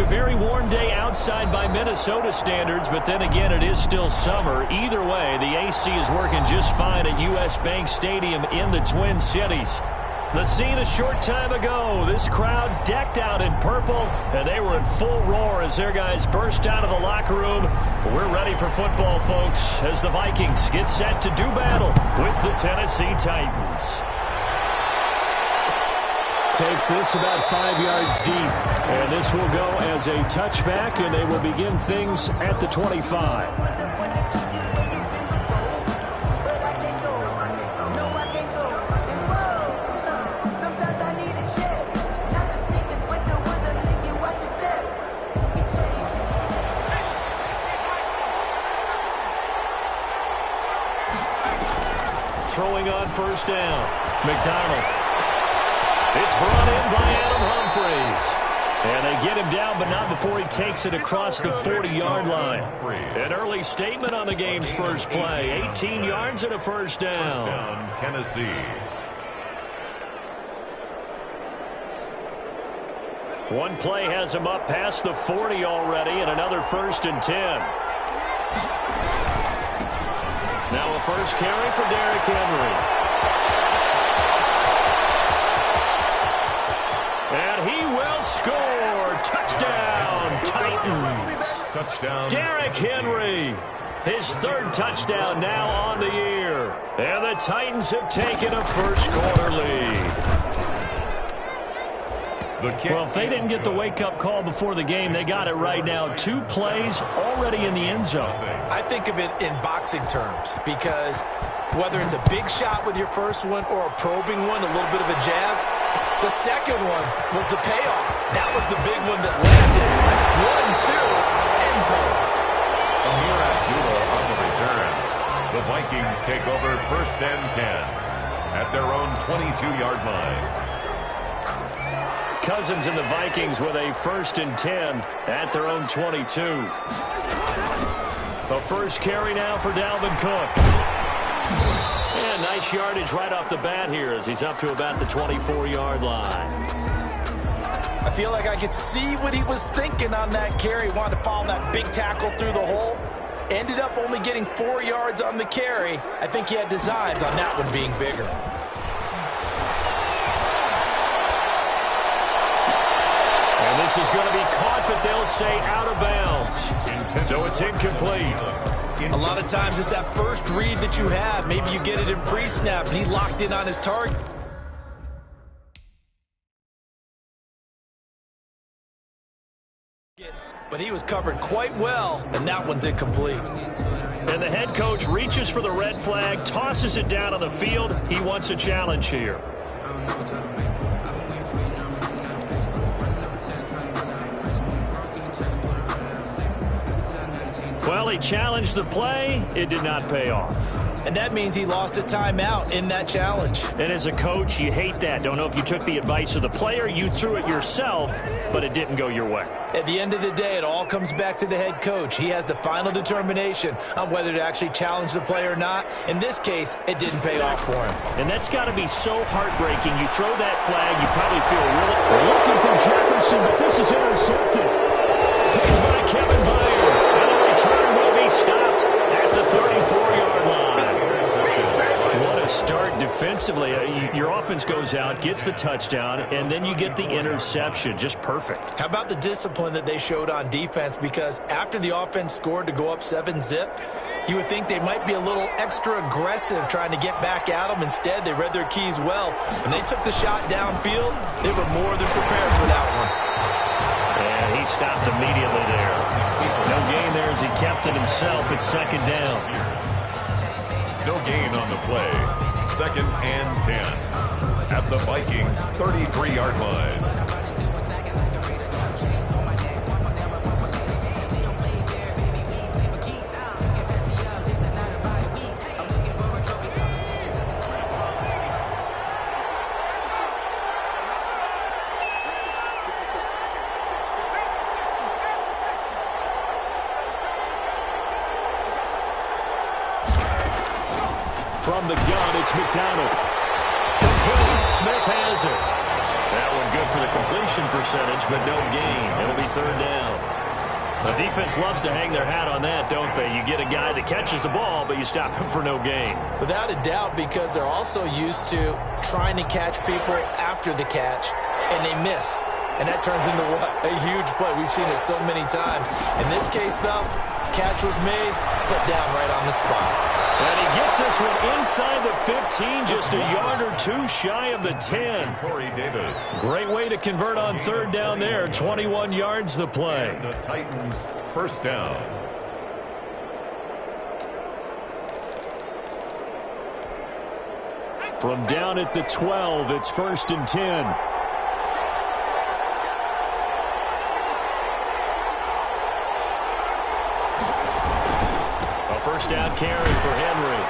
A very warm day outside by Minnesota standards, but then again, it is still summer. Either way, the AC is working just fine at U.S. Bank Stadium in the Twin Cities. The scene a short time ago, this crowd decked out in purple, and they were in full roar as their guys burst out of the locker room. But we're ready for football, folks, as the Vikings get set to do battle with the Tennessee Titans. Takes this about 5 yards deep, and this will go as a touchback, and they will begin things at the 25. Throwing on first down, McDonald. It's brought in by Adam Humphries. And they get him down, but not before he takes it across the 40-yard line. An early statement on the game's first play. 18 yards and a first down. First down, Tennessee. One play has him up past the 40 already, and another 1st and 10. Now a first carry for Derrick Henry. And he will score. Touchdown, Titans. Touchdown. Derrick Henry. His 3rd touchdown now on the year. And the Titans have taken a first-quarter lead. Well, if they didn't get the wake-up call before the game, they got it right now. 2 plays already in the end zone. I think of it in boxing terms because whether it's a big shot with your first one or a probing one, a little bit of a jab, the second one was the payoff. That was the big one that landed. 1-2, end zone. Amir Abdullah on the return. The Vikings take over 1st and 10 at their own 22-yard line. Cousins and the Vikings with a 1st and 10 at their own 22. A first carry now for Dalvin Cook. And nice yardage right off the bat here as he's up to about the 24-yard line. I feel like I could see what he was thinking on that carry. Wanted to follow that big tackle through the hole. Ended up only getting 4 yards on the carry. I think he had designs on that one being bigger. And this is going to be caught, but they'll say out of bounds. So it's incomplete. A lot of times it's that first read that you have. Maybe you get it in pre-snap, and he locked in on his target. But he was covered quite well, and that one's incomplete. And the head coach reaches for the red flag, tosses it down on the field. He wants a challenge here. Well, he challenged the play. It did not pay off. And that means he lost a timeout in that challenge. And as a coach, you hate that. Don't know if you took the advice of the player, you threw it yourself, but it didn't go your way. At the end of the day, it all comes back to the head coach. He has the final determination on whether to actually challenge the play or not. In this case, it didn't pay off for him. And that's got to be so heartbreaking. You throw that flag, you probably feel really looking for Jefferson, but this is intercepted. Picked by Kevin Byard. And the return will be stopped at the 34-yard line. What a start defensively. Your offense goes out, gets the touchdown, and then you get the interception. Just perfect. How about the discipline that they showed on defense? Because after the offense scored to go up 7-zip, you would think they might be a little extra aggressive trying to get back at them. Instead, they read their keys well. When they took the shot downfield, they were more than prepared for that one. And he stopped immediately there. No gain there as he kept it himself at 2nd down. No gain on the play. 2nd and 10 at the Vikings 33-yard line. From the gun, it's McDonald. Complete. Smith has it. That one good for the completion percentage, but no gain. It'll be third down. The defense loves to hang their hat on that, don't they? You get a guy that catches the ball, but you stop him for no gain. Without a doubt, because they're also used to trying to catch people after the catch, and they miss. And that turns into what? A huge play. We've seen it so many times. In this case, though, catch was made, put down right on the spot. And he gets this one inside the 15, just a yard or two shy of the 10. Corey Davis. Great way to convert on third down there. 21 yards the play. And the Titans first down. From down at the 12, it's 1st and 10. First down carry for Henry.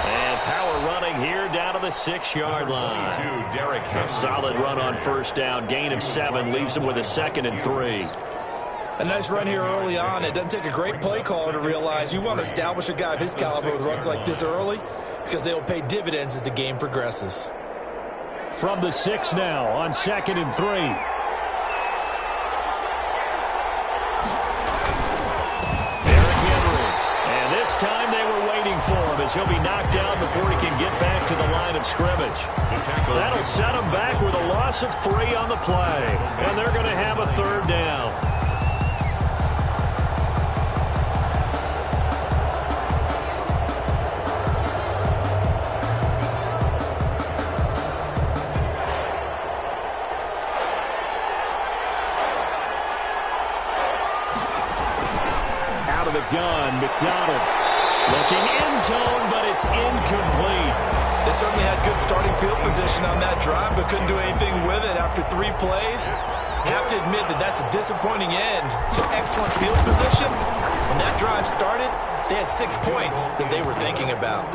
And power running here down to the 6-yard line. Derek Henry. A solid run on first down. Gain of 7 leaves him with a 2nd and 3. A nice run here early on. It doesn't take a great play caller to realize you want to establish a guy of his caliber with runs like this early because they will pay dividends as the game progresses. From the 6 now on 2nd and 3. Time they were waiting for him as he'll be knocked down before he can get back to the line of scrimmage. That'll set him back with a loss of 3 on the play, and they're going to have a third down. Out of the gun, McDonald. Looking end zone, but it's incomplete. They certainly had good starting field position on that drive, but couldn't do anything with it after 3 plays. You have to admit that that's a disappointing end to excellent field position. When that drive started, they had 6 points that they were thinking about.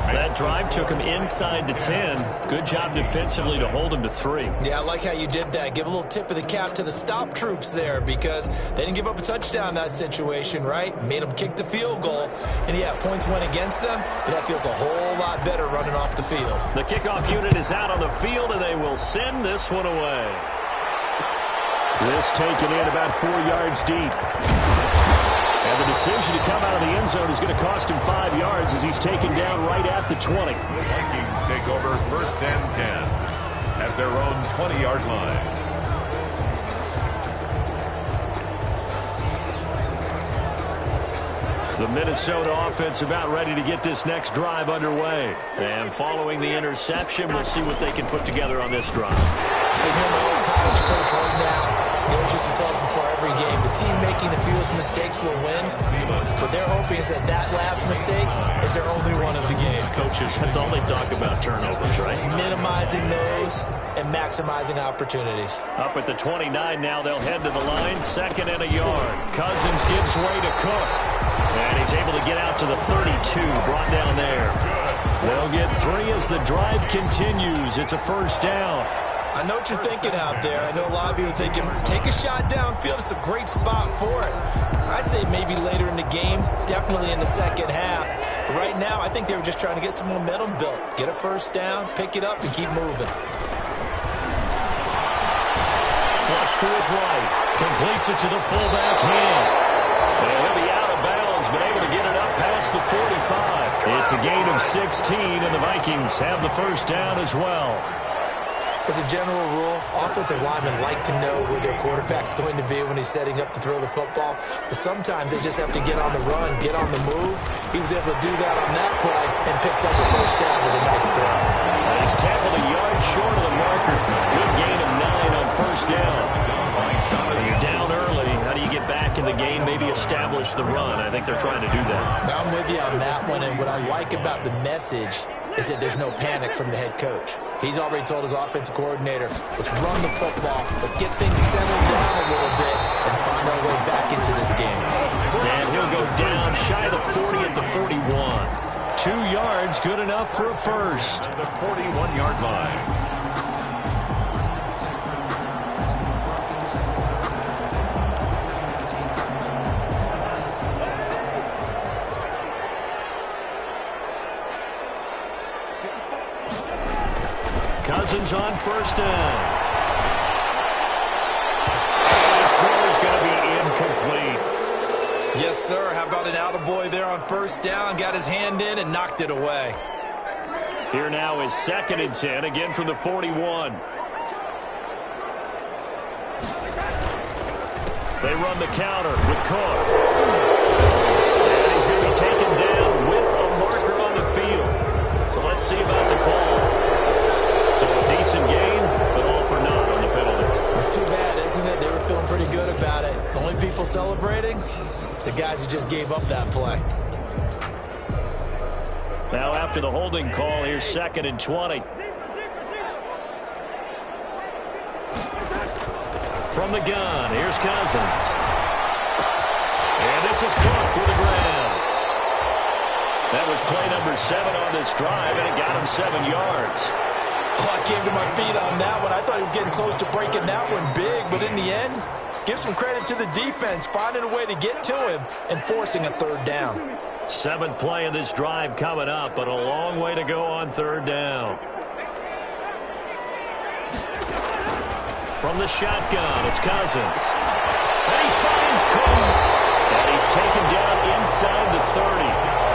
That drive took him inside the 10. Good job defensively to hold him to 3. Yeah, I like how you did that. Give a little tip of the cap to the stop troops there because they didn't give up a touchdown in that situation, right? Made them kick the field goal. And, yeah, points went against them, but that feels a whole lot better running off the field. The kickoff unit is out on the field, and they will send this one away. This taken in about 4 yards deep. And the decision to come out of the end zone is going to cost him 5 yards as he's taken down right at the 20. The Vikings take over 1st and 10 at their own 20-yard line. The Minnesota offense about ready to get this next drive underway. And following the interception, we'll see what they can put together on this drive. I hear my old college coach right now. He always used to tell us before every game, the team making the fewest mistakes will win. What they're hoping is that that last mistake is their only one of the game. Coaches, that's all they talk about, turnovers, right? Minimizing those and maximizing opportunities. Up at the 29 now, they'll head to the line, 2nd and a yard. Cousins gives way to Cook. And he's able to get out to the 32, brought down there. They'll get 3 as the drive continues. It's a first down. I know what you're thinking out there. I know a lot of you are thinking, take a shot downfield. It's a great spot for it. I'd say maybe later in the game, definitely in the second half. But right now, I think they were just trying to get some momentum built. Get a first down, pick it up, and keep moving. Flush to his right. Completes it to the fullback hand. And he'll be out of bounds, but able to get it up past the 45. It's a gain of 16, and the Vikings have the first down as well. As a general rule, offensive linemen like to know where their quarterback's going to be when he's setting up to throw the football. But sometimes they just have to get on the run, get on the move. He was able to do that on that play and picks up the first down with a nice throw. He's tackled a yard short of the marker. Good gain of 9 on first down. You're down early. How do you get back in the game, maybe establish the run? I think they're trying to do that. I'm with you on that one, and what I like about the message is that there's no panic from the head coach. He's already told his offensive coordinator, let's run the football, let's get things settled down a little bit and find our way back into this game. And he'll go down shy of the 40 at the 41. 2 yards, good enough for a first. At the 41-yard line. Cousins on first down. Yes, sir. How about an attaboy there on first down? Got his hand in and knocked it away. Here now is 2nd and 10, again from the 41. They run the counter with Cook. And he's going to be taken down with a marker on the field. So let's see about the call. So a decent gain, but all for naught on the penalty. It's too bad, isn't it? They were feeling pretty good about it. The only people celebrating, the guys who just gave up that play. Now after the holding call, here's 2nd and 20. From the gun, here's Cousins. And this is Cook with the ground. That was play number 7 on this drive, and it got him 7 yards. Oh, I came to my feet on that one. I thought he was getting close to breaking that one big, but in the end, give some credit to the defense, finding a way to get to him and forcing a 3rd down. 7th play of this drive coming up, but a long way to go on 3rd down. From the shotgun, it's Cousins. And he finds Cook. And he's taken down inside the 30.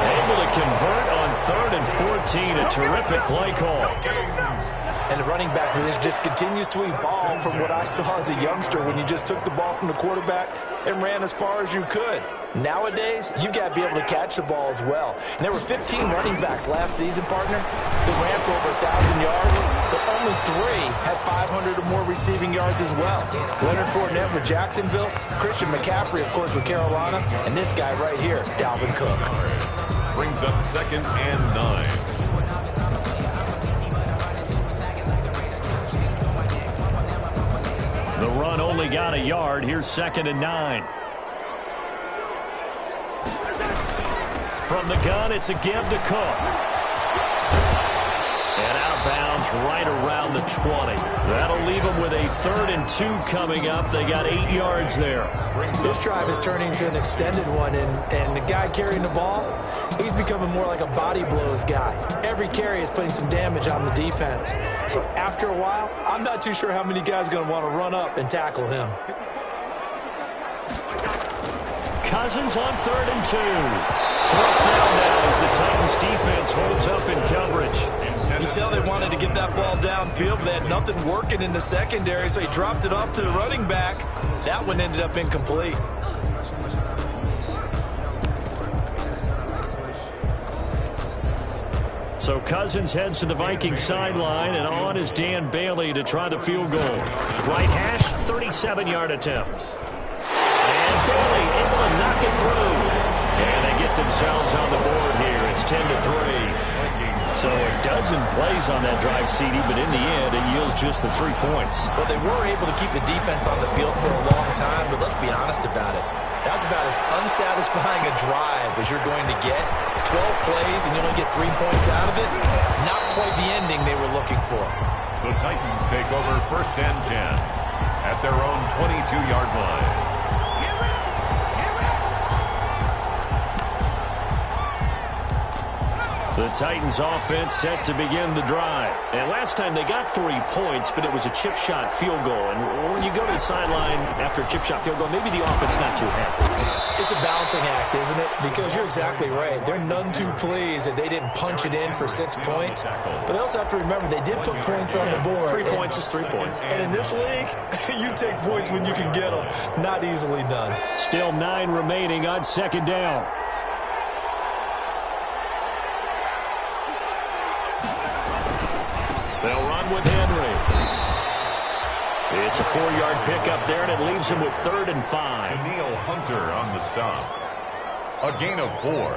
Able to convert on 3rd and 14. A terrific play call. And the running back position just continues to evolve from what I saw as a youngster when you just took the ball from the quarterback and ran as far as you could. Nowadays, you've got to be able to catch the ball as well. And there were 15 running backs last season, partner, that ran for over 1,000 yards, but only 3 had 500 or more receiving yards as well. Leonard Fournette with Jacksonville, Christian McCaffrey, of course, with Carolina, and this guy right here, Dalvin Cook. Brings up 2nd and 9. The run only got a yard. Here's 2nd and 9. From the gun, it's a give to Cook. And out of bounds right around the 20. That'll leave them with a 3rd and 2 coming up. They got 8 yards there. This drive is turning into an extended one, and the guy carrying the ball, he's becoming more like a body blows guy. Every carry is putting some damage on the defense. So after a while, I'm not too sure how many guys are going to want to run up and tackle him. Cousins on 3rd and 2. 4th down now as the Titans defense holds up in coverage. You tell they wanted to get that ball downfield, but they had nothing working in the secondary, so he dropped it off to the running back. That one ended up incomplete. So Cousins heads to the Vikings sideline, and on is Dan Bailey to try the field goal. Right hash, 37-yard attempt. And Bailey able to knock it through. And they get themselves on the board here. It's 10-3. So a dozen plays on that drive, CD, but in the end, it yields just the 3 points. Well, they were able to keep the defense on the field for a long time, but let's be honest about it. That's about as unsatisfying a drive as you're going to get. 12 plays and you only get 3 points out of it. Not quite the ending they were looking for. The Titans take over 1st and 10 at their own 22-yard line. The Titans offense set to begin the drive. And last time they got 3 points, but it was a chip shot field goal. And when you go to the sideline after a chip shot field goal, maybe the offense not too happy. It's a balancing act, isn't it? Because you're exactly right. They're none too pleased that they didn't punch it in for 6 points. But they also have to remember they did put points on the board. 3 points is 3 points. And in this league, you take points when you can get them. Not easily done. Still 9 remaining on 2nd down. They'll run with Henry. It's a 4-yard pickup there, and it leaves him with 3rd and 5. Daniil Hunter on the stop. A gain of 4.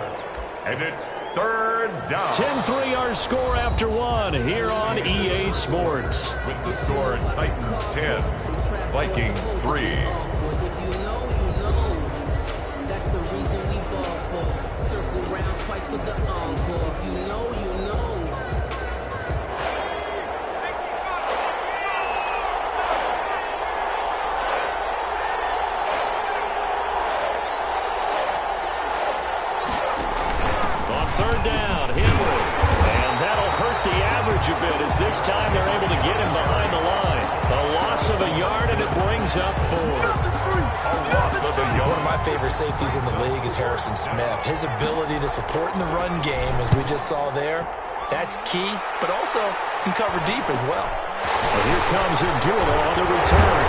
And it's 3rd down. 10-3 our score after 1 here on EA Sports. With the score, Titans 10, Vikings 3. If you know, you know. That's the reason we ball for. Circle round twice for the encore. If you know, you know. A bit as this time they're able to get him behind the line. A loss of a yard, and it brings up 4. Loss of the yard. One of my favorite safeties in the league is Harrison Smith. His ability to support in the run game, as we just saw there, that's key, but also can cover deep as well. And here comes Abdullah on the return.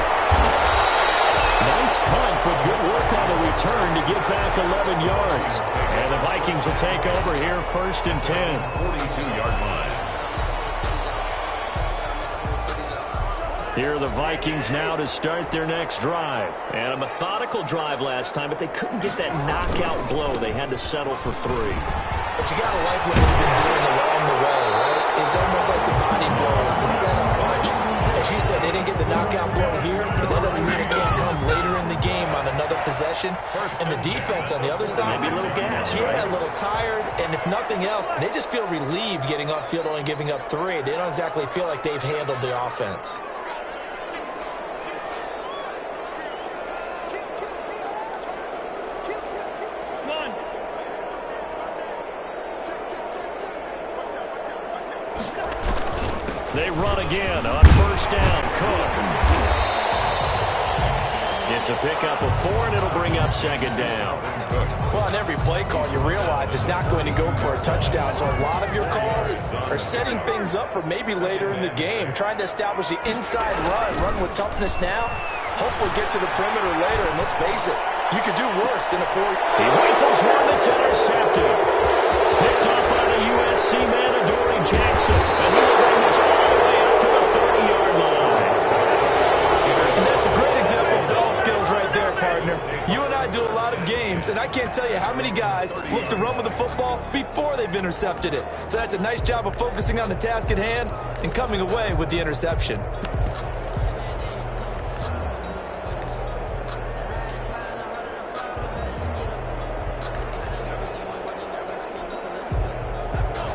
Nice punt, but good work on the return to get back 11 yards. And the Vikings will take over here, 1st and 10. 42-yard line. Here are the Vikings now to start their next drive. And a methodical drive last time, but they couldn't get that knockout blow. They had to settle for 3. But you got to like what they've been doing along the way, right? It's almost like the body blow. It's the setup punch. As you said, they didn't get the knockout blow here, but that doesn't mean it can't come later in the game on another possession. And the defense on the other side, maybe a little gas, yeah, right? A little tired. And if nothing else, they just feel relieved getting off field, only giving up 3. They don't exactly feel like they've handled the offense. They run again on 1st down. Cook. It's a pickup of 4, and it'll bring up 2nd down. Well, on every play call, you realize it's not going to go for a touchdown. So a lot of your calls are setting things up for maybe later in the game, trying to establish the inside run with toughness now. Hopefully get to the perimeter later, and let's face it, you could do worse than a 4. He rifles one that's intercepted. Picked up by the USC man, Adoree Jackson. And he will bring this all the way up to the 30-yard line. And that's a great example of ball skills right there, partner. You and I do a lot of games, and I can't tell you how many guys look to run with the football before they've intercepted it. So that's a nice job of focusing on the task at hand and coming away with the interception.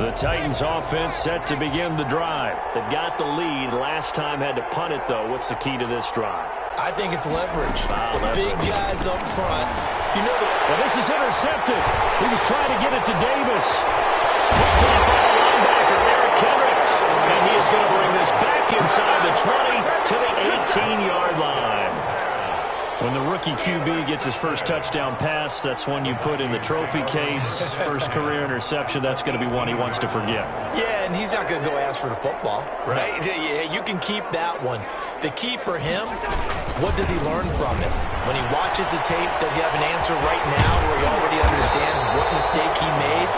The Titans offense set to begin the drive. They've got the lead. Last time had to punt it, though. What's the key to this drive? I think it's leverage. Leverage. Big guys up front. You know well, this is intercepted. He was trying to get it to Davis. Picked up by the linebacker, Eric Kendricks. And he is going to bring this back inside the 20 to the 18-yard line. When the rookie QB gets his first touchdown pass, that's one you put in the trophy case. First career interception, that's going to be one he wants to forget. Yeah, and he's not going to go ask for the football, right? Yeah, you can keep that one. The key for him, what does he learn from it? When he watches the tape, does he have an answer right now where he already understands what mistake he made?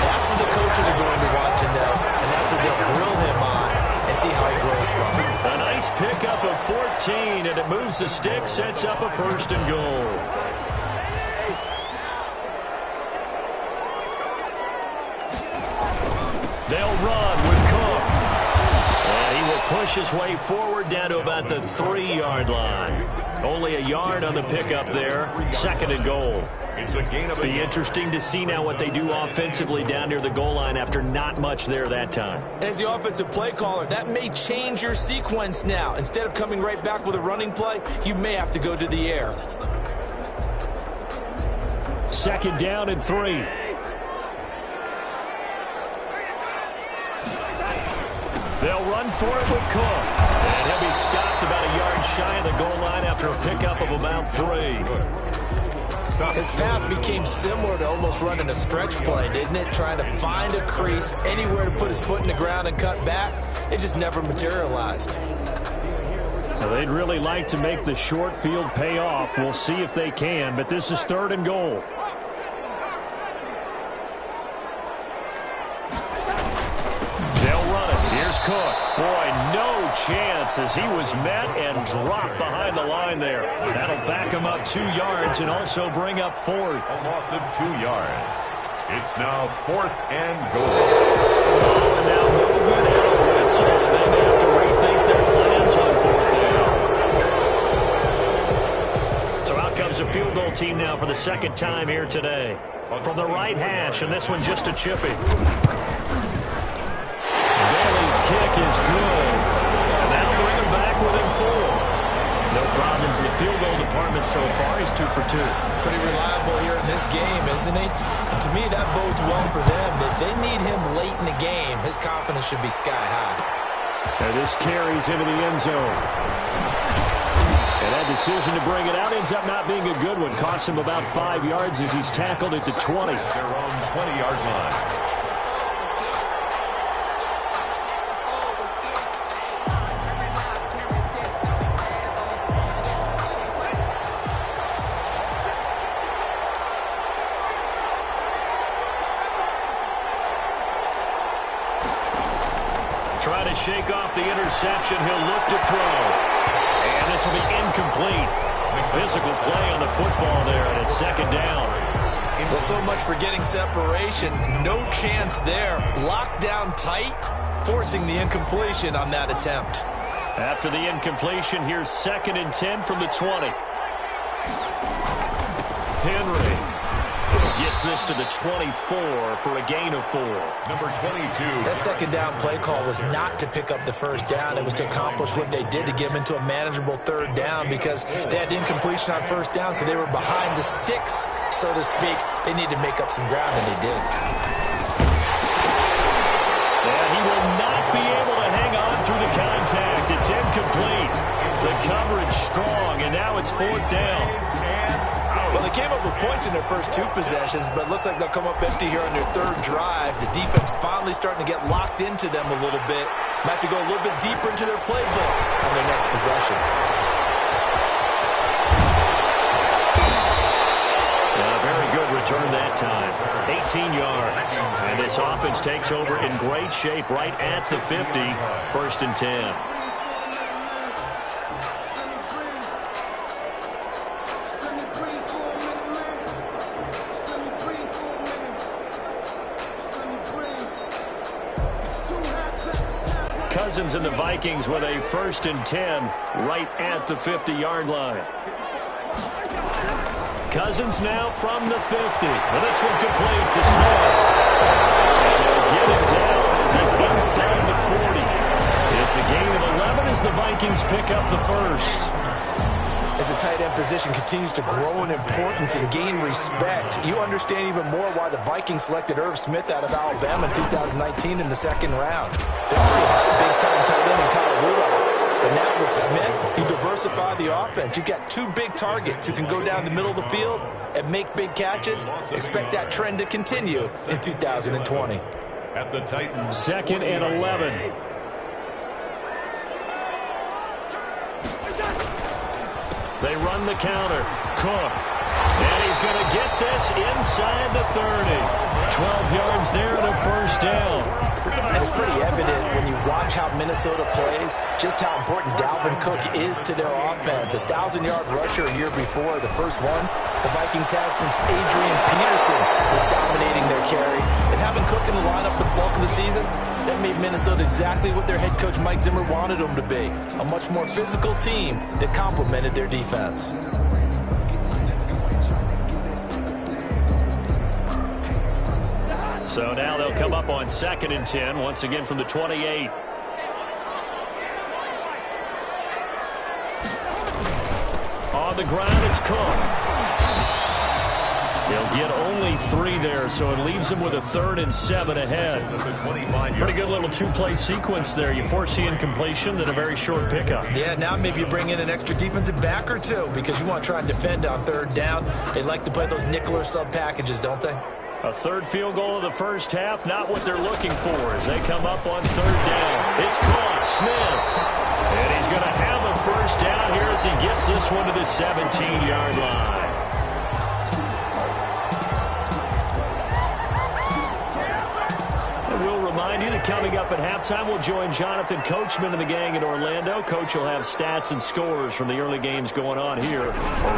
That's what the coaches are going to want to know, and that's what they'll grill him on and see how he grows from it. A nice pickup of 14, and it moves the stick, sets up a 1st and goal. They'll run with Cook. And he will push his way forward down to about the 3-yard line. Only a yard on the pickup there. 2nd and goal. It's a gain of Be interesting to see now what they do offensively down near the goal line after not much there that time. As the offensive play caller, that may change your sequence now. Instead of coming right back with a running play, you may have to go to the air. 2nd down and 3. They'll run for it with Cook. And he'll be stopped about a yard shy of the goal line after a pickup of about 3. His path became similar to almost running a stretch play, didn't it? Trying to find a crease, anywhere to put his foot in the ground and cut back. It just never materialized. Well, they'd really like to make the short field pay off. We'll see if they can, but this is 3rd and goal. They'll run it. Here's Cook. Boy, no chance as he was met and dropped behind the line there. That'll back him up 2 yards and also bring up 4th. a loss of 2 yards. It's now 4th and goal. Oh, and now movement and a whistle. They may have to rethink their plans on 4th down. So out comes a field goal team now for the 2nd time here today. From the right hash, and this one just a chippy. Bailey's kick is good. And that'll bring him back within 4. No problems in the field goal department so far. He's 2 for 2. Pretty reliable here in this game, isn't he? And to me, that bodes well for them. If they need him late in the game, his confidence should be sky high. And this carries into the end zone. And that decision to bring it out ends up not being a good one. Costs him about 5 yards as he's tackled at the 20. Their own 20-yard line. Trying to shake off the interception. He'll look to throw. And this will be incomplete. Physical play on the football there, and it's second down. Well, so much for getting separation. No chance there. Locked down tight, forcing the incompletion on that attempt. After the incompletion, here's 2nd and 10 from the 20. Henry gets this to the 24 for a gain of 4. Number 22. That second down play call was not to pick up the first down. It was to accomplish what they did to get them into a manageable third down because they had incompletion on first down, so they were behind the sticks, so to speak. They needed to make up some ground, and they did. And he will not be able to hang on through the contact. It's incomplete. The coverage strong, and now it's 4th down. Well, they came up with points in their first 2 possessions, but it looks like they'll come up empty here on their 3rd drive. The defense finally starting to get locked into them a little bit. Might have to go a little bit deeper into their playbook on their next possession. Very good return that time. 18 yards. And this offense takes over in great shape right at the 50. 1st and 10. Cousins and the Vikings with a 1st and 10 right at the 50-yard line. Cousins now from the 50. Well, this one complete to Smith. And they'll get him down as he's inside the 40. It's a gain of 11 as the Vikings pick up the first. As the tight end position continues to grow in importance and gain respect, you understand even more why the Vikings selected Irv Smith out of Alabama in 2019 in the 2nd round. They're pretty high, big-time tight end in Kyle Rudolph. But now with Smith, you diversify the offense. You've got 2 big targets who can go down the middle of the field and make big catches. Expect that trend to continue in 2020. At the Titans. 2nd and 11. They run the counter. Cook. And he's going to get this inside the 30. 12 yards there and a 1st down. And it's pretty evident when you watch how Minnesota plays, just how important Dalvin Cook is to their offense. 1,000-yard rusher a year before, the first one the Vikings had since Adrian Peterson was dominating their carries. And having Cook in the lineup for the bulk of the season, that made Minnesota exactly what their head coach Mike Zimmer wanted them to be. A much more physical team that complemented their defense. So now they'll come up on 2nd and 10, once again from the 28. On the ground, it's Cook. They'll get only 3 there, so it leaves them with a 3rd and 7 ahead. Pretty good little 2-play sequence there. You force the incompletion, then a very short pickup. Yeah, now maybe you bring in an extra defensive back or 2 because you want to try and defend on 3rd down. They like to play those nickel or sub packages, don't they? A 3rd field goal of the first half, not what they're looking for as they come up on 3rd down. It's caught, Smith. And he's going to have a 1st down here as he gets this one to the 17-yard line. Remind you that coming up at halftime, we'll join Jonathan Coachman and the gang in Orlando. Coach will have stats and scores from the early games going on here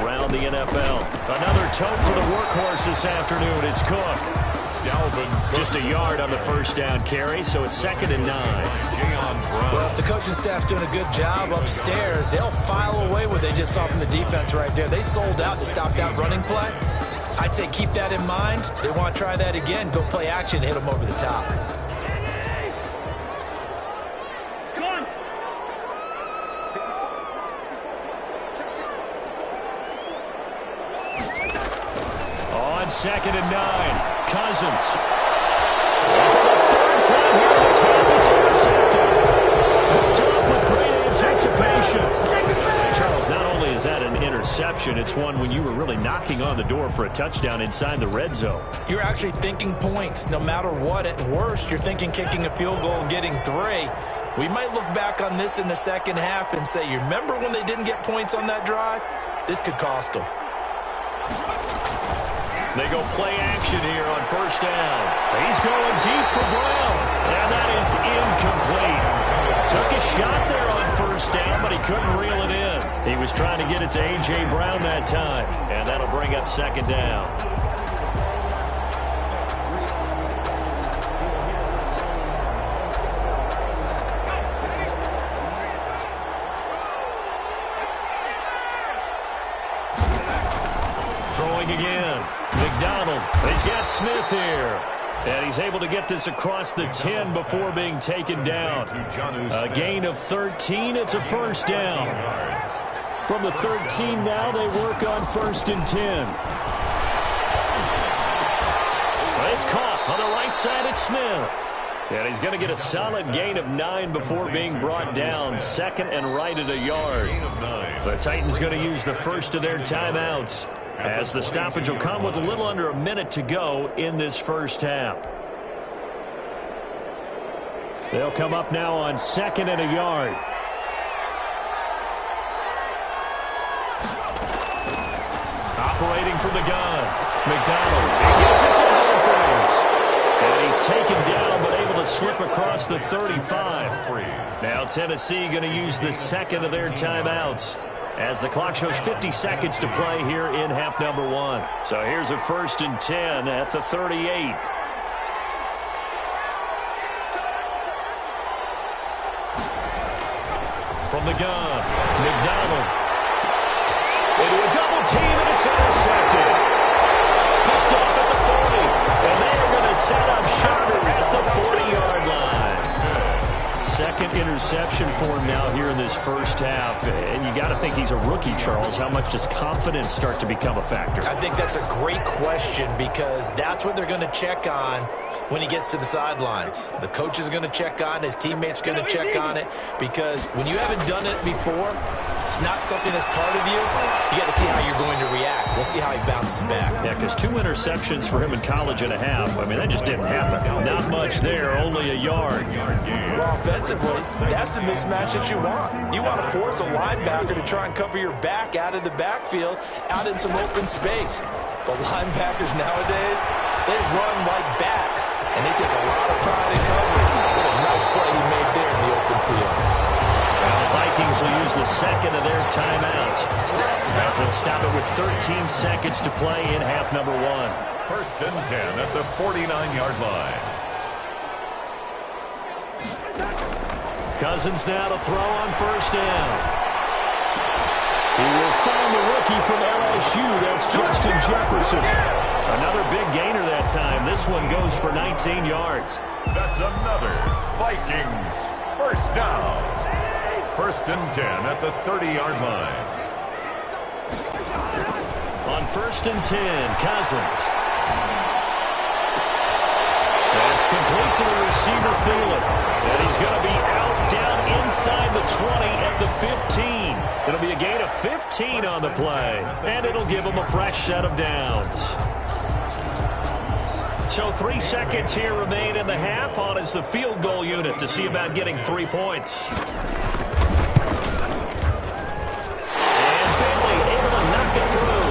around the NFL. Another tote for the workhorse this afternoon. It's Cook. Dalvin. Just a yard on the 1st down carry, so it's 2nd and 9. Well, if the coaching staff's doing a good job upstairs, they'll file away what they just saw from the defense right there. They sold out to stop that running play. I'd say keep that in mind. They want to try that again. Go play action, hit them over the top. On 2nd and 9, Cousins. For the 3rd time here this half, it's intercepted. Picked off with great anticipation. Charles, not only is that an interception, it's one when you were really knocking on the door for a touchdown inside the red zone. You're actually thinking points. No matter what, at worst, you're thinking kicking a field goal and getting 3. We might look back on this in the second half and say, you remember when they didn't get points on that drive? This could cost them. They go play action here on first down. He's going deep for Brown, and that is incomplete. Took a shot there on first down, but he couldn't reel it in. He was trying to get it to A.J. Brown that time, and that'll bring up second down. Throwing again. McDonald. He's got Smith here. And he's able to get this across the 10 before being taken down. A gain of 13. It's a first down. From the 13 now, they work on first and 10. It's caught on the right side at Smith. And he's going to get a solid gain of 9 before being brought down. Second and right at a yard. The Titans going to use the first of their timeouts, as the stoppage will come with a little under a minute to go in this first half. They'll come up now on second and a yard. Operating from the gun, McDonald. He gets it to Humphries. And he's taken down, but able to slip across the 35. Now Tennessee going to use the second of their timeouts, as the clock shows 50 seconds to play here in half number 1. So here's a first and 10 at the 38. From the gun, McDonald. Into a double team, and it's intercepted. Picked off at the 40. And they are going to set up Charter at the 40-yard line. Second interception for him now here in this first half. And you got to think he's a rookie, Charles. How much does confidence start to become a factor? I think that's a great question, because that's what they're going to check on when he gets to the sidelines. The coach is going to check on, his teammates going to check on it, because when you haven't done it before, it's not something that's part of you. You got to see how you're going to react. Let's see how he bounces back. Yeah, because 2 interceptions for him in college and a half. I mean, that just didn't happen. Not much there, only a yard. Well, offensively, that's the mismatch that you want. You want to force a linebacker to try and cover your back out of the backfield, out in some open space. But linebackers nowadays, they run like backs, and they take a lot of pride in coverage. What a nice play he made there in the open field. Well, the Vikings will use the second of their timeouts, as they'll stop it with 13 seconds to play in half number 1. First and 10 at the 49-yard line. Cousins now to throw on first down. He will find the rookie from LSU. That's Justin Jefferson. Another big gainer that time. This one goes for 19 yards. That's another Vikings first down. First and 10 at the 30-yard line. On first and 10, Cousins. That's complete to the receiver, Thielen. And he's going to be out down inside the 20 at the 15. It'll be a gain of 15 on the play, and it'll give him a fresh set of downs. So 3 seconds here remain in the half. On is the field goal unit to see about getting 3 points. And Bentley able to knock it through.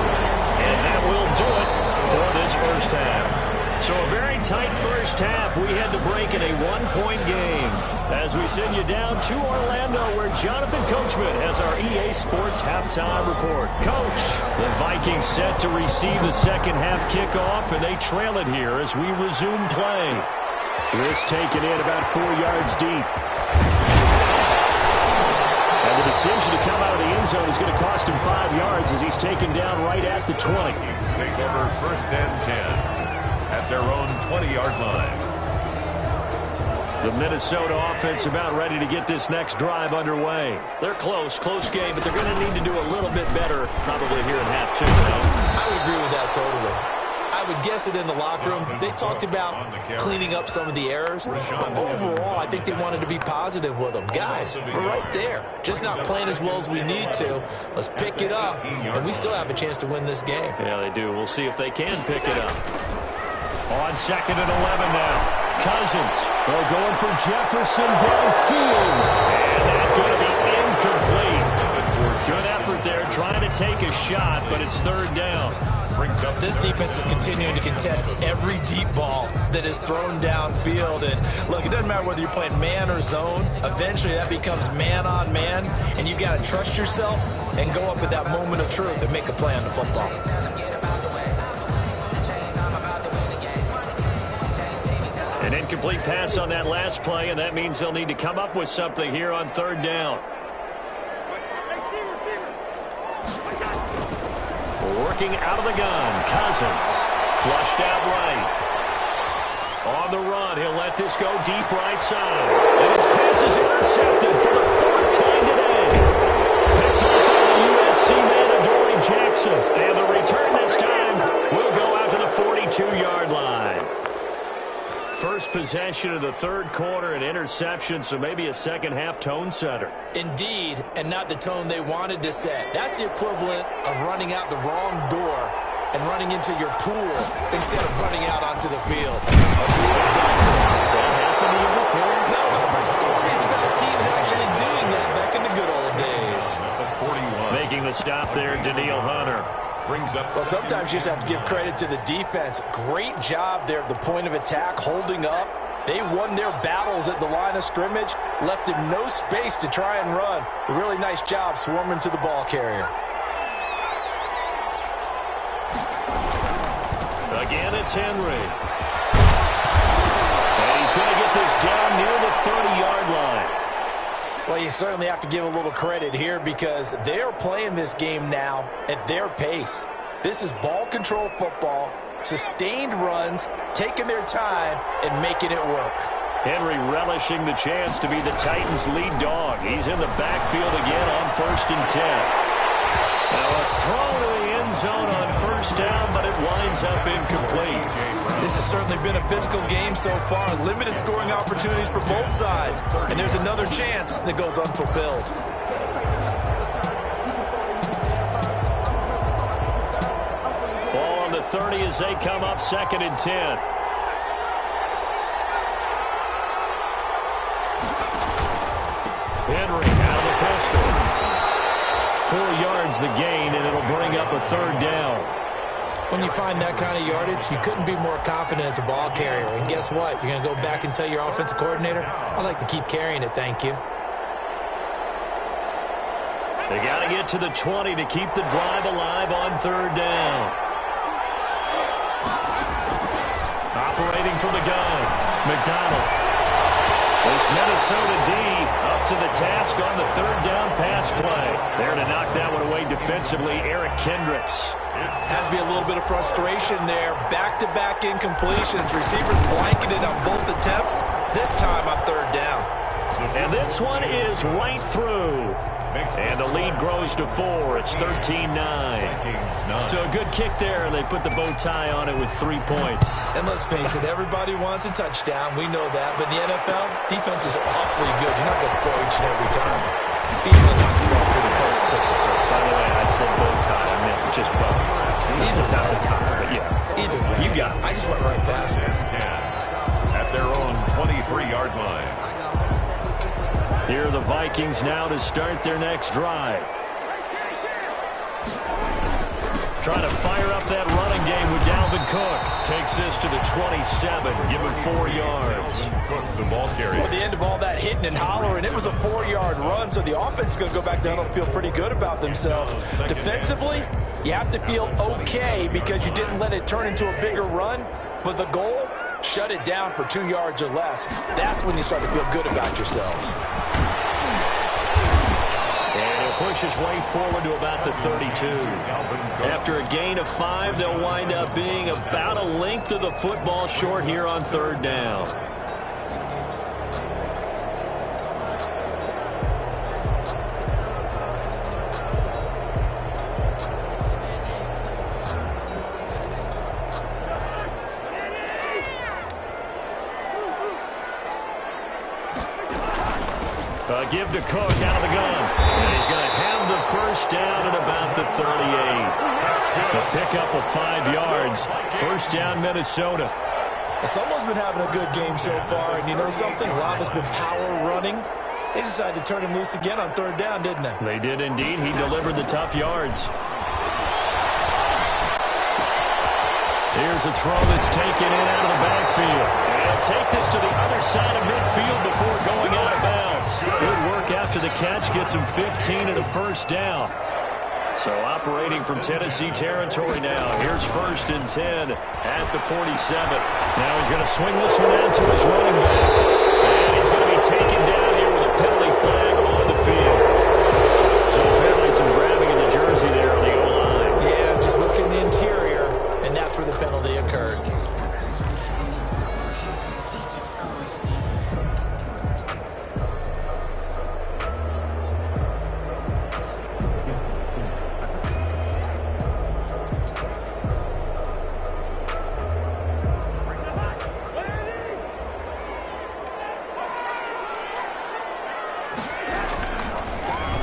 And that will do it for this first half. So a very tight first half. We had to break in a 1-point game as we send you down to Orlando, where Jonathan Coachman has our EA Sports halftime report. Coach, the Vikings set to receive the second half kickoff, and they trail it here as we resume play. This taken in about 4 yards deep. And the decision to come out of the end zone is going to cost him 5 yards as he's taken down right at the 20. Take over first and 10 at their own 20-yard line. The Minnesota offense about ready to get this next drive underway. They're close game, but they're going to need to do a little bit better probably here in half 2. I would agree with that totally. I would guess it in the locker room. They talked about cleaning up some of the errors, but overall, I think they wanted to be positive with them. Guys, we're right there. Just not playing as well as we need to. Let's pick it up, and we still have a chance to win this game. Yeah, they do. We'll see if they can pick it up. On 2nd and 11 now. Cousins. They're going for Jefferson downfield. And that's going to be incomplete. Good effort there trying to take a shot, but it's 3rd down. This defense is continuing to contest every deep ball that is thrown downfield. And look, it doesn't matter whether you're playing man or zone. Eventually that becomes man on man, and you got to trust yourself and go up at that moment of truth and make a play on the football. An incomplete pass on that last play, and that means they'll need to come up with something here on 3rd down. Working out of the gun, Cousins. Flushed out right. On the run, he'll let this go deep right side. And his pass is intercepted for the 4th time today. Picked up by the USC man, Adoree Jackson. And the return this time will go out to the 42-yard line. First possession of the 3rd quarter, an interception, so maybe a second-half tone setter. Indeed, and not the tone they wanted to set. That's the equivalent of running out the wrong door and running into your pool instead of running out onto the field. Has that happened to you before? No, but I've heard stories about teams actually doing that back in the good old days. Making the stop there, Danielle Hunter. Well, sometimes you just have to give credit to the defense. Great job there at the point of attack, holding up. They won their battles at the line of scrimmage, left him no space to try and run. A really nice job swarming to the ball carrier. Again, it's Henry. And he's going to get this down near the 30-yard line. Well, you certainly have to give a little credit here because they're playing this game now at their pace. This is ball control football, sustained runs, taking their time, and making it work. Henry relishing the chance to be the Titans' lead dog. He's in the backfield again on 1st and 10. Now a throw to the end zone on 1st down, but it winds up incomplete. This has certainly been a physical game so far. Limited scoring opportunities for both sides. And there's another chance that goes unfulfilled. Ball on the 30 as they come up 2nd and 10. Henry out of the pistol. 4 yards the gain, and it'll bring up a 3rd down. When you find that kind of yardage, you couldn't be more confident as a ball carrier. And guess what? You're going to go back and tell your offensive coordinator, I'd like to keep carrying it, thank you. They got to get to the 20 to keep the drive alive on 3rd down. Operating from the gun, McDonald. This Minnesota D up to the task on the 3rd down pass play. There to knock that one away defensively, Eric Kendricks. Has to be a little bit of frustration there. Back-to-back incompletions. Receivers blanketed on both attempts, this time on 3rd down. And this one is right through. And the lead grows to 4. It's 13-9. So a good kick there. They put the bow tie on it with 3 points. And let's face it, everybody wants a touchdown. We know that. But in the NFL, defense is awfully good. You're not going to score each and every time. Easily knock the ball through the post and take the turn. By the way, I said bow tie. I meant just bow. Either without the tie, but yeah. Either way. You got it. I just went right past it. At their own 23-yard line. Here are the Vikings now to start their next drive. Trying to fire up that running game with Dalvin Cook. Takes this to the 27, give him 4 yards. Cook, the ball carrier. Well, at the end of all that hitting and hollering, it was a 4-yard run, so the offense is going to go back down and feel pretty good about themselves. Defensively, you have to feel okay because you didn't let it turn into a bigger run, but the goal, shut it down for 2 yards or less. That's when you start to feel good about yourselves. And he'll push his way forward to about the 32. After a gain of 5, they'll wind up being about a length of the football short here on 3rd down. A give to Cook out of the gun. And he's going to have the first down at about the 38. The pickup of 5 yards. First down, Minnesota. Someone's been having a good game so far, and you know something? A lot of it's been power running. They decided to turn him loose again on 3rd down, didn't they? They did indeed. He delivered the tough yards. Here's a throw that's taken in out of the backfield. And take this to the other side of midfield before going out of bounds. Good work after the catch. Gets him 15 and a first down. So operating from Tennessee territory now. Here's 1st and 10 at the 47. Now he's going to swing this one out to his running back. And he's going to be taken down here with a penalty flag on the field. So apparently some grabbing in the jersey there on the O-line. Yeah, just look in the interior, and that's where the penalty occurred.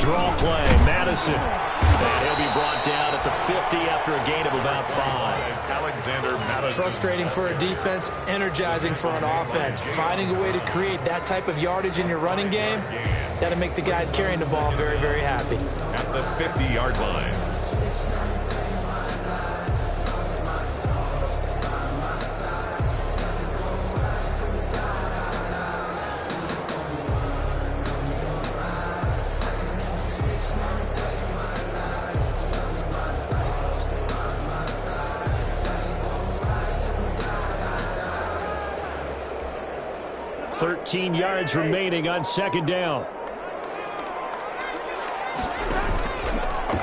Draw play, Madison. And he'll be brought down at the 50 after a gain of about 5. Alexander Madison. Frustrating for a defense, energizing for an offense. Finding a way to create that type of yardage in your running game, that'll make the guys carrying the ball very, very happy. At the 50-yard line. $13 yards remaining on 2nd down.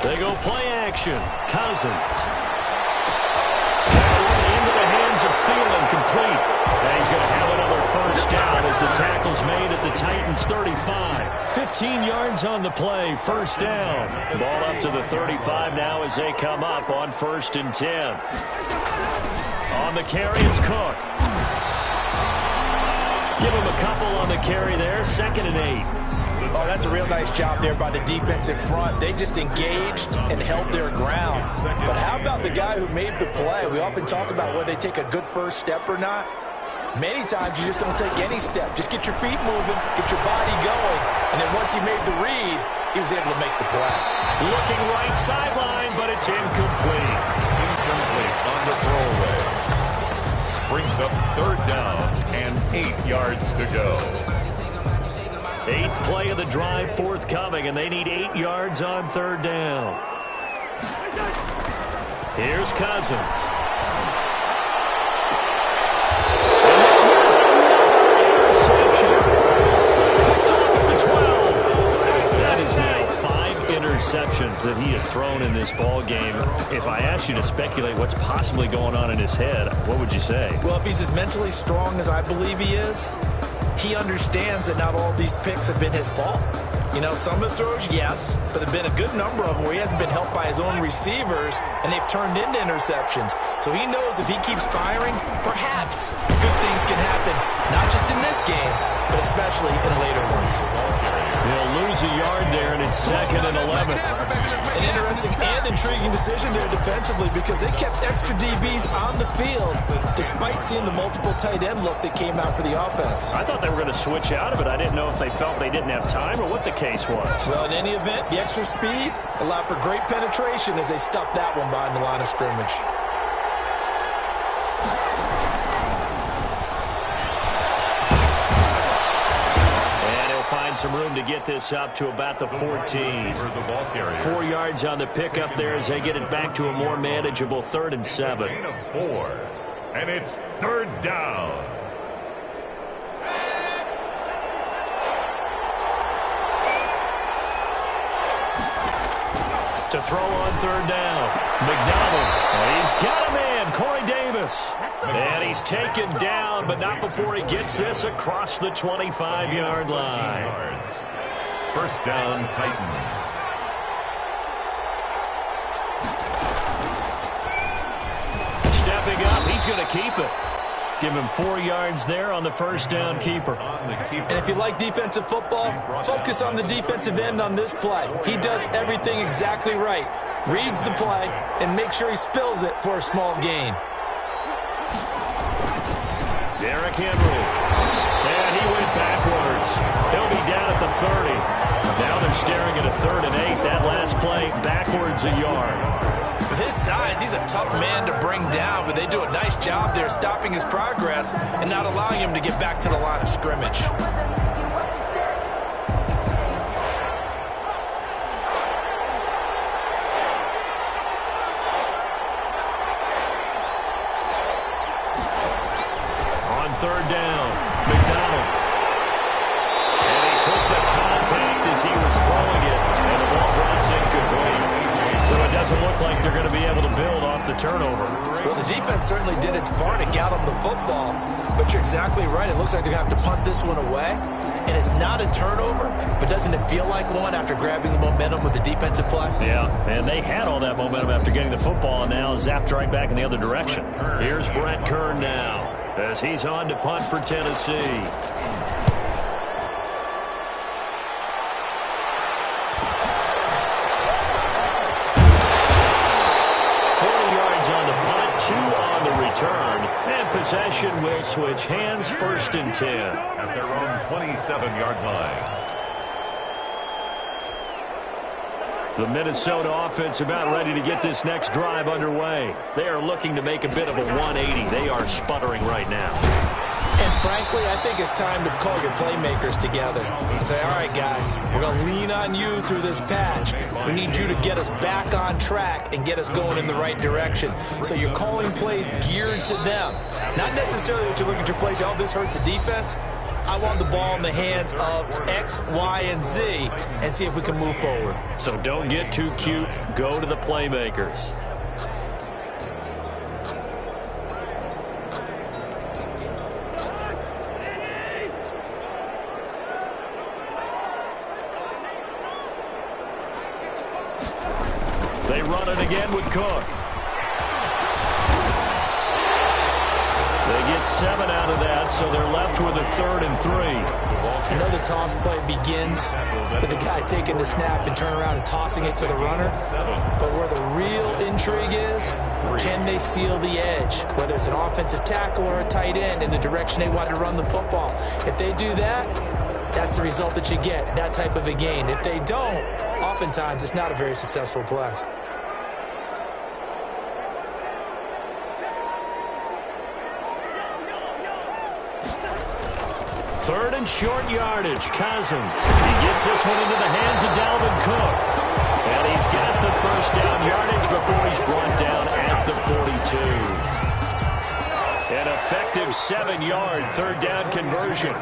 They go play action. Cousins. Into the hands of Thielen, complete. And he's going to have another first down as the tackle's made at the Titans' 35. 15 yards on the play, first down. Ball up to the 35 now as they come up on 1st and 10. On the carry, it's Cook. Give him a couple on the carry there. 2nd and 8. Oh, that's a real nice job there by the defensive front. They just engaged and held their ground. But how about the guy who made the play? We often talk about whether they take a good first step or not. Many times you just don't take any step. Just get your feet moving, get your body going, and then once he made the read, he was able to make the play. Looking right sideline, but it's incomplete. Incomplete on the throwaway. Brings up 3rd down and 8 yards to go. 8th play of the drive forthcoming, and they need 8 yards on 3rd down. Here's Cousins. And here's another interception. Picked off at the 12. That is now 5 interceptions that he has thrown in this ball game. If I asked you to speculate what's possibly going on in his head, what would you say? Well, if he's as mentally strong as I believe he is, he understands that not all these picks have been his fault. You know, some of the throws, yes, but there have been a good number of them where he hasn't been helped by his own receivers, and they've turned into interceptions. So he knows if he keeps firing, perhaps good things can happen, not just in this game, but especially in later ones. They'll lose a yard there, and it's 2nd and 11. An interesting and intriguing decision there defensively because they kept extra DBs on the field despite seeing the multiple tight end look that came out for the offense. I thought they were going to switch out of it. I didn't know if they felt they didn't have time or what the case was. Well, in any event, the extra speed allowed for great penetration as they stuffed that one behind the line of scrimmage. Some room to get this up to about the 14. 4 yards on the pickup there as they get it back to a more manageable 3rd and 7. Gain of 4, and it's 3rd down. To throw on 3rd down. McDonald. He's got a man, Corey Davis. And he's taken down, but not before he gets this across the 25-yard line. First down, Titans. Stepping up, he's going to keep it. Give him 4 yards there on the first down keeper. And if you like defensive football, focus on the defensive end on this play. He does everything exactly right. Reads the play and makes sure he spills it for a small gain. Derrick Henry. And he went backwards. He'll be down at the 30. Now they're staring at a 3rd and 8. That last play backwards a yard. With his size, he's a tough man to bring down, but they do a nice job there stopping his progress and not allowing him to get back to the line of scrimmage. On 3rd down, McDonald. And he took the contact as he was throwing it, and the ball drops incomplete. So it doesn't look like they're going to be able to build off the turnover. Well, the defense certainly did its part to get them the football, but you're exactly right. It looks like they're going to have to punt this one away, and it's not a turnover, but doesn't it feel like one after grabbing the momentum with the defensive play? Yeah, and they had all that momentum after getting the football, and now zapped right back in the other direction. Here's Brett Kern now as he's on to punt for Tennessee. 2 on the return, and possession will switch hands. 1st and 10. At their own 27-yard line. The Minnesota offense about ready to get this next drive underway. They are looking to make a bit of a 180. They are sputtering right now. And frankly, I think it's time to call your playmakers together and say, all right, guys, we're going to lean on you through this patch. We need you to get us back on track and get us going in the right direction. So you're calling plays geared to them. Not necessarily that you look at your plays, oh, this hurts the defense. I want the ball in the hands of X, Y, and Z and see if we can move forward. So don't get too cute. Go to the playmakers. They run it again with Cook. They get 7 out of that, so they're left with a 3rd and 3. I know the toss play begins with the guy taking the snap and turning around and tossing it to the runner. But where the real intrigue is, can they seal the edge? Whether it's an offensive tackle or a tight end in the direction they want to run the football. If they do that, that's the result that you get, that type of a gain. If they don't, oftentimes it's not a very successful play. 3rd and short yardage. Cousins. He gets this one into the hands of Dalvin Cook. And he's got the 1st down yardage before he's brought down at the 42. An effective 7-yard 3rd down conversion.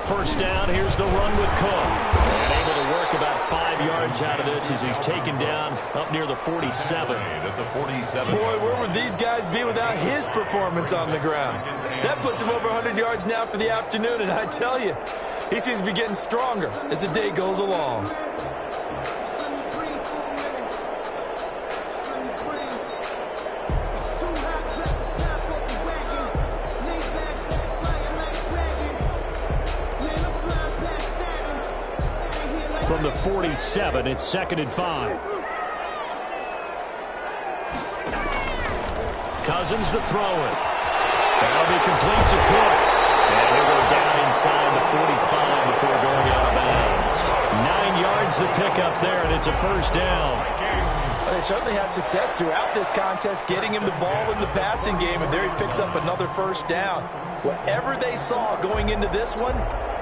First down, here's the run with Cook. And able to work about 5 yards out of this as he's taken down up near the 47. Boy, where would these guys be without his performance on the ground? That puts him over 100 yards now for the afternoon, and I tell you, he seems to be getting stronger as the day goes along. From the 47, it's 2nd and 5. Cousins to throw it. That'll be complete to Cook. And he'll go down inside the 45 before going out of bounds. 9 yards to pick up there, and it's a 1st down. Well, they certainly had success throughout this contest getting him the ball in the passing game, and there he picks up another 1st down. Whatever they saw going into this one,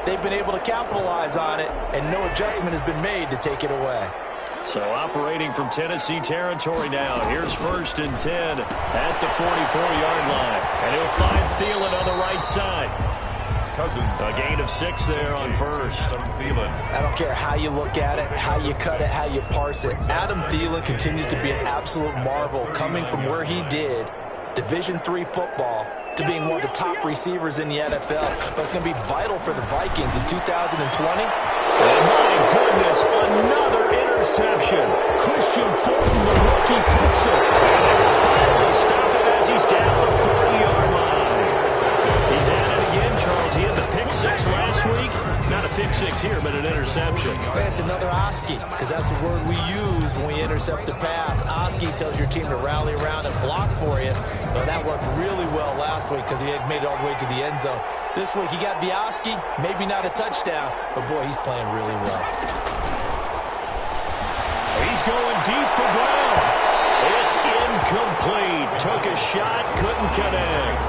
they've been able to capitalize on it, and no adjustment has been made to take it away. So operating from Tennessee territory now. Here's 1st and 10 at the 44-yard line. And he'll find Thielen on the right side. Cousins. A gain of 6 there on 1st. I don't care how you look at it, how you cut it, how you parse it. Adam Thielen continues to be an absolute marvel coming from where he did, Division III football, to being one of the top receivers in the NFL. But it's going to be vital for the Vikings in 2020. Oh, my goodness, another interception interception. Christian Fulton, the rookie, picks it. And they will finally stop it as he's down the 40-yard line. He's at it again, Charles. He had the pick six last week. Not a pick six here, but an interception. It's another Oski, because that's the word we use when we intercept a pass. Oski tells your team to rally around and block for you. But that worked really well last week because he had made it all the way to the end zone. This week he got the Oski, maybe not a touchdown, but boy, he's playing really well. He's going deep for Brown. It's incomplete. Took a shot, couldn't connect.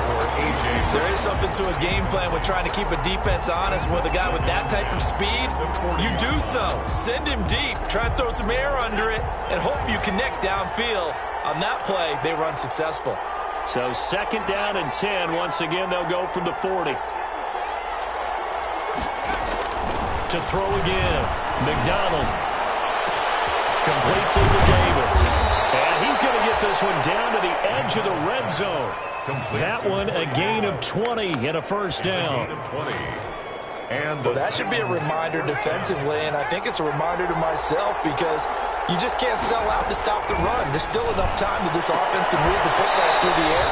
There is something to a game plan when trying to keep a defense honest. With a guy with that type of speed, you do so. Send him deep, try and throw some air under it, and hope you connect downfield. On that play, they run successful. So 2nd down and 10. Once again, they'll go from the 40. To throw again. McDonald completes it to Davis. And he's going to get this one down to the edge of the red zone. That one a gain of 20 and a first down. Well, that should be a reminder defensively, and I think it's a reminder to myself because you just can't sell out to stop the run. There's still enough time that this offense can move the football through the air,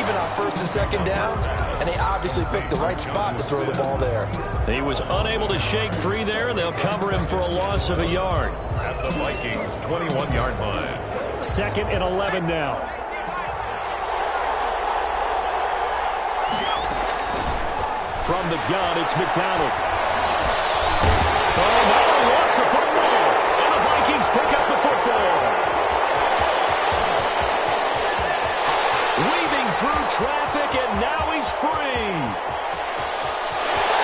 even on 1st and 2nd downs, and they obviously picked the right spot to throw the ball there. He was unable to shake free there, and they'll cover him for a loss of a yard. At the Vikings' 21-yard line. 2nd and 11 now. From the gun, it's McDonald. Oh, no, he lost the football. And the Vikings pick up the football. Weaving through traffic, and now he's free.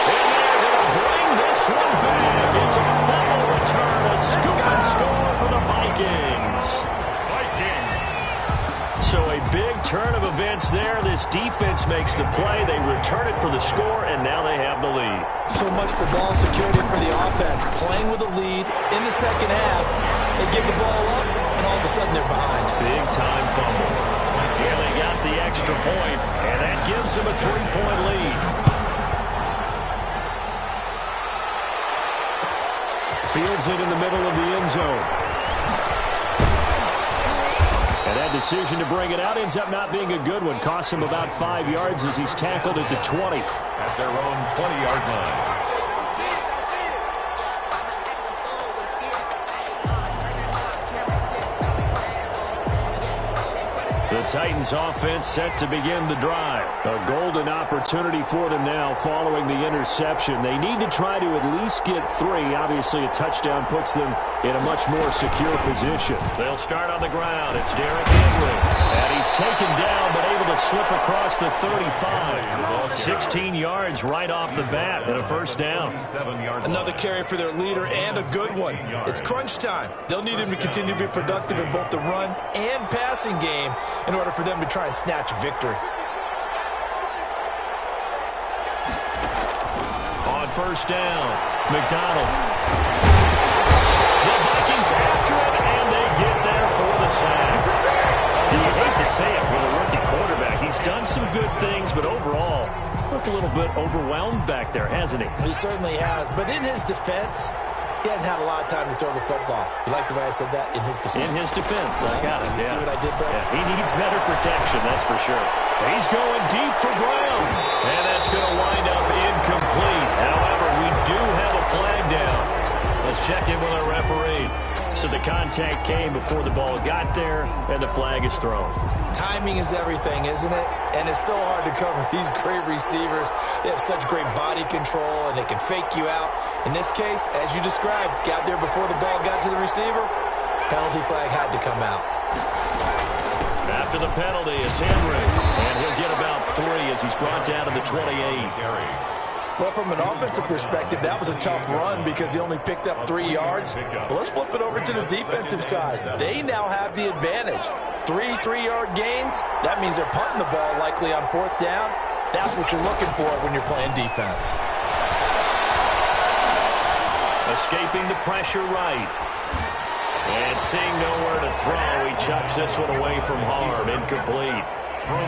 And they're going to bring this one back. It's a fumble return, a scoop and score for the Vikings. So a big turn of events there. This defense makes the play. They return it for the score, and now they have the lead. So much for ball security for the offense. Playing with a lead in the 2nd half, they give the ball up, and all of a sudden they're behind. Big-time fumble. And they got the extra point, and that gives them a 3-point lead. Fields it in the middle of the end zone. And that decision to bring it out ends up not being a good one. Costs him about 5 yards as he's tackled at the 20. At their own 20-yard line. The Titans offense set to begin the drive. A golden opportunity for them now following the interception. They need to try to at least get 3. Obviously, a touchdown puts them in a much more secure position. They'll start on the ground. It's Derrick Henry. And he's taken down but able to slip across the 35. 16 yards right off the bat and a first down. Another carry for their leader and a good one. It's crunch time. They'll need him to continue to be productive in both the run and passing game in order for them to try and snatch a victory. On first down, McDonald. The Vikings after him, and they get there for the sack. And you hate to say it for the rookie quarterback. He's done some good things, but overall, looked a little bit overwhelmed back there, hasn't he? He certainly has, but in his defense, he hadn't had a lot of time to throw the football. You like the way I said that? In his defense. In his defense. I got it. You see what I did there? Yeah, he needs better protection, that's for sure. He's going deep for Brown. And that's going to wind up incomplete. However, we do have a flag down. Let's check in with our referee. So the contact came before the ball got there, and the flag is thrown. Timing is everything, isn't it? And it's so hard to cover these great receivers. They have such great body control, and they can fake you out. In this case, as you described, got there before the ball got to the receiver. Penalty flag had to come out. After the penalty, it's Henry, and he'll get about 3 as he's brought down to the 28. Well, from an offensive perspective, that was a tough run because he only picked up 3 yards. But let's flip it over to the defensive side. They now have the advantage. 3 3-yard gains, that means they're punting the ball likely on 4th down. That's what you're looking for when you're playing defense. Escaping the pressure right. And seeing nowhere to throw, he chucks this one away from harm. Incomplete.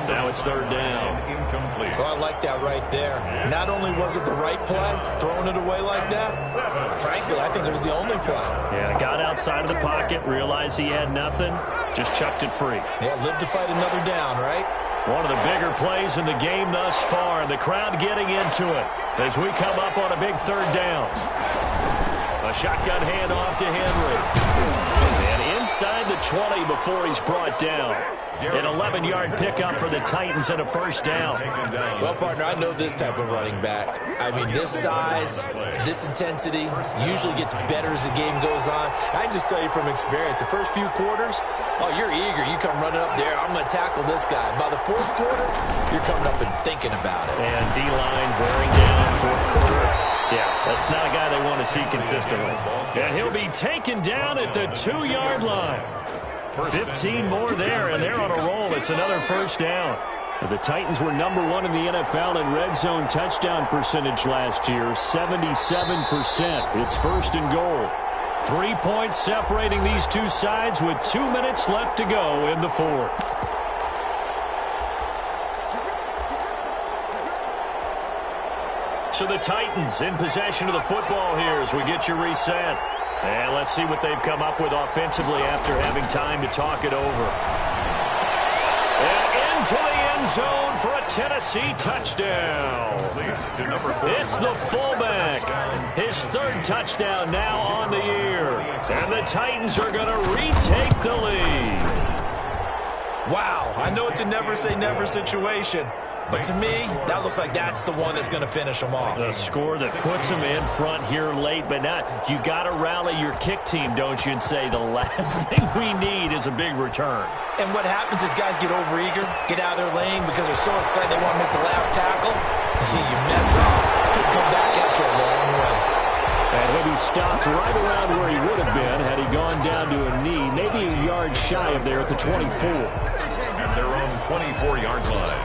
Now it's third down. Incomplete. Oh, I like that right there. Not only was it the right play, throwing it away like that, frankly, I think it was the only play. Yeah, got outside of the pocket, realized he had nothing, just chucked it free. Yeah, live to fight another down, right? One of the bigger plays in the game thus far, and the crowd getting into it as we come up on a big third down. A shotgun handoff to Henry. And inside the 20 before he's brought down. An 11-yard pickup for the Titans and a first down. Well, partner, I know this type of running back. I mean, this size, this intensity usually gets better as the game goes on. I can just tell you from experience, the first few quarters, oh, you're eager. You come running up there, I'm going to tackle this guy. By the fourth quarter, you're coming up and thinking about it. And D-line wearing down fourth quarter. Yeah, that's not a guy they want to see consistently. And he'll be taken down at the 2-yard line. 15 more there, and they're on a roll. It's another first down. The Titans were number 1 in the NFL in red zone touchdown percentage last year, 77%. It's first and goal. 3 points separating these two sides with 2 minutes left to go in the fourth. So the Titans in possession of the football here as we get you reset. And let's see what they've come up with offensively after having time to talk it over. And into the end zone for a Tennessee touchdown. It's the fullback. His third touchdown now on the year. And the Titans are going to retake the lead. Wow, I know it's a never-say-never situation, but to me, that looks like that's the one that's going to finish them off. The score that puts them in front here late, but not. You got to rally your kick team, don't you, and say the last thing we need is a big return. And what happens is guys get overeager, get out of their lane because they're so excited they want to make the last tackle. You mess up, could come back at you a long way. And he'll be stopped right around where he would have been had he gone down to a knee, maybe a yard shy of there at the 24. At their own 24-yard line.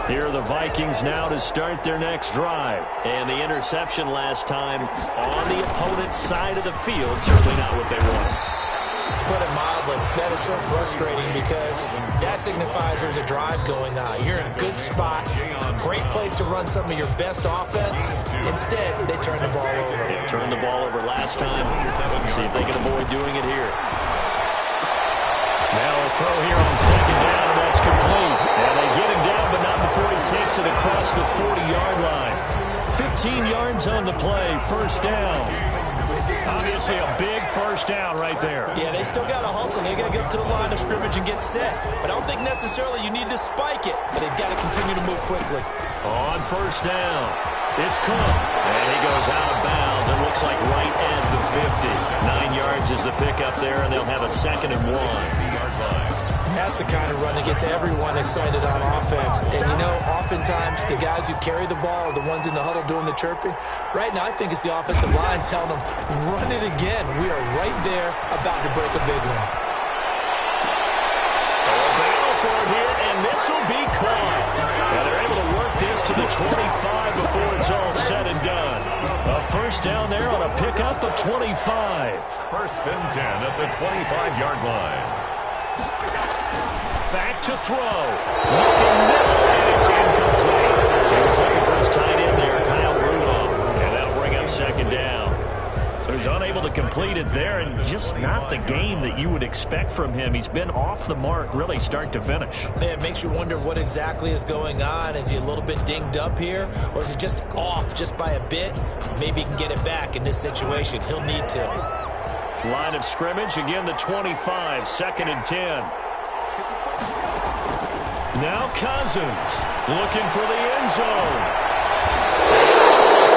Here are the Vikings now to start their next drive. And the interception last time on the opponent's side of the field, certainly not what they wanted. Put it mildly, that is so frustrating because that signifies there's a drive going on. You're in a good spot, great place to run some of your best offense. Instead, they turn the ball over. They turned the ball over last time. See if they can avoid doing it here. Now a throw here on second down, and that's complete. And they get him down, but not before he takes it across the 40-yard line. 15 yards on the play, first down. Obviously a big first down right there. Yeah, they still got to hustle. They got to get up to the line of scrimmage and get set. But I don't think necessarily you need to spike it. But they've got to continue to move quickly. On first down, it's Cook. And he goes out of bounds. It looks like right at the 50. 9 yards is the pickup there, and they'll have a 2nd and 1. And that's the kind of run that gets everyone excited on offense. And, you know, oftentimes the guys who carry the ball are the ones in the huddle doing the chirping. Right now, I think it's the offensive line telling them, run it again. We are right there about to break a big one. Battle for it here, and this will be caught. And they're able to work this to the 25 before it's all said and done. A first down there on a pickup of 25. First and 10 at the 25-yard line. Back to throw. Looking middle, and it's incomplete. He was looking for his tight end there, Kyle Rudolph. And that'll bring up second down. So he's unable to complete it there, and just not the game that you would expect from him. He's been off the mark, really, start to finish. Yeah, it makes you wonder what exactly is going on. Is he a little bit dinged up here, or is it just off just by a bit? Maybe he can get it back in this situation. He'll need to. Line of scrimmage, again the 25, 2nd and 10. Now Cousins looking for the end zone.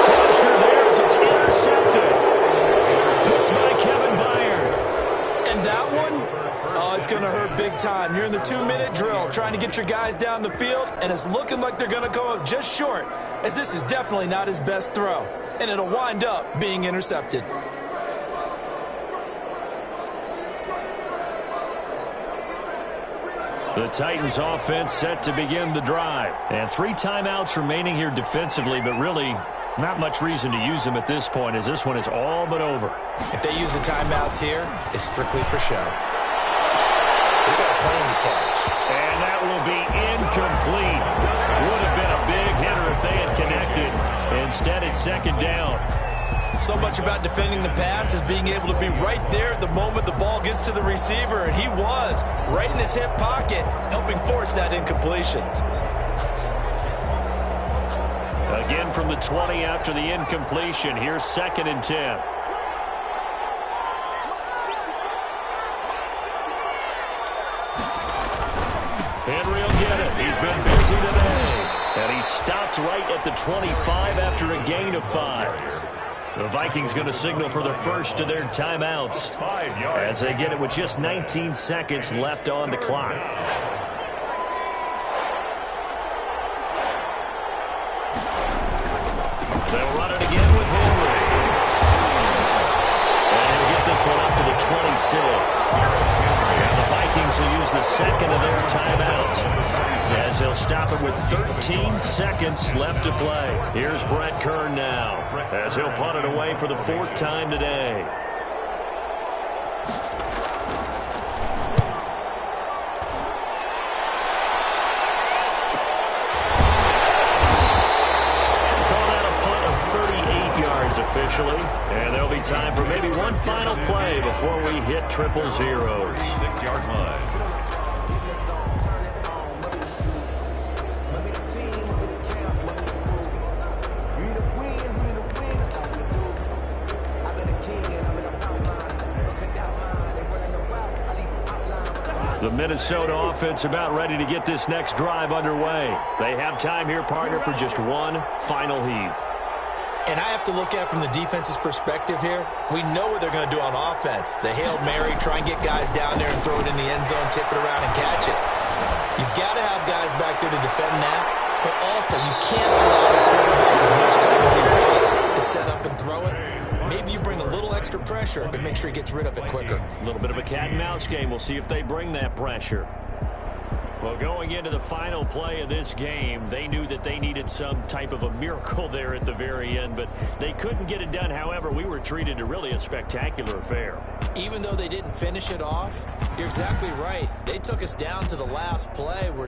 Crusher there as it's intercepted. Picked by Kevin Byard. And that one, it's going to hurt big time. You're in the 2-minute drill trying to get your guys down the field, and it's looking like they're going to go up just short, as this is definitely not his best throw. And it'll wind up being intercepted. The Titans offense set to begin the drive. And 3 timeouts remaining here defensively, but really Not much reason to use him at this point, as this one is all but over. If they use the timeouts here, it's strictly for show. We've got a plane to catch. And that will be incomplete. Would have been a big hitter if they had connected. Instead, it's second down. So much about defending the pass is being able to be right there at the moment the ball gets to the receiver, and he was right in his hip pocket, helping force that incompletion. Again from the 20 after the incompletion. Here's 2nd and 10. Henry will get it. He's been busy today. And he stopped right at the 25 after a gain of 5. The Vikings going to signal for the first of their timeouts as they get it with just 19 seconds left on the clock. They'll run it again with Henry. And he'll get this one up to the 26. And the Vikings will use the second of their timeouts as they'll stop it with 13 seconds left to play. Here's Brett Kern now as he'll punt it away for the 4th time today. Officially, and there'll be time for maybe one final play before we hit triple zeros. 6-yard line. The Minnesota offense about ready to get this next drive underway. They have time here, partner, for just one final heave. And I have to look at it from the defense's perspective here. We know what they're going to do on offense. The Hail Mary, try and get guys down there and throw it in the end zone, tip it around and catch it. You've got to have guys back there to defend that, but also you can't allow the quarterback as much time as he wants to set up and throw it. Maybe you bring a little extra pressure, but make sure he gets rid of it quicker. A little bit of a cat and mouse game. We'll see if they bring that pressure. Well, going into the final play of this game, they knew that they needed some type of a miracle there at the very end, but they couldn't get it done. However, we were treated to really a spectacular affair. Even though they didn't finish it off, you're exactly right. They took us down to the last play where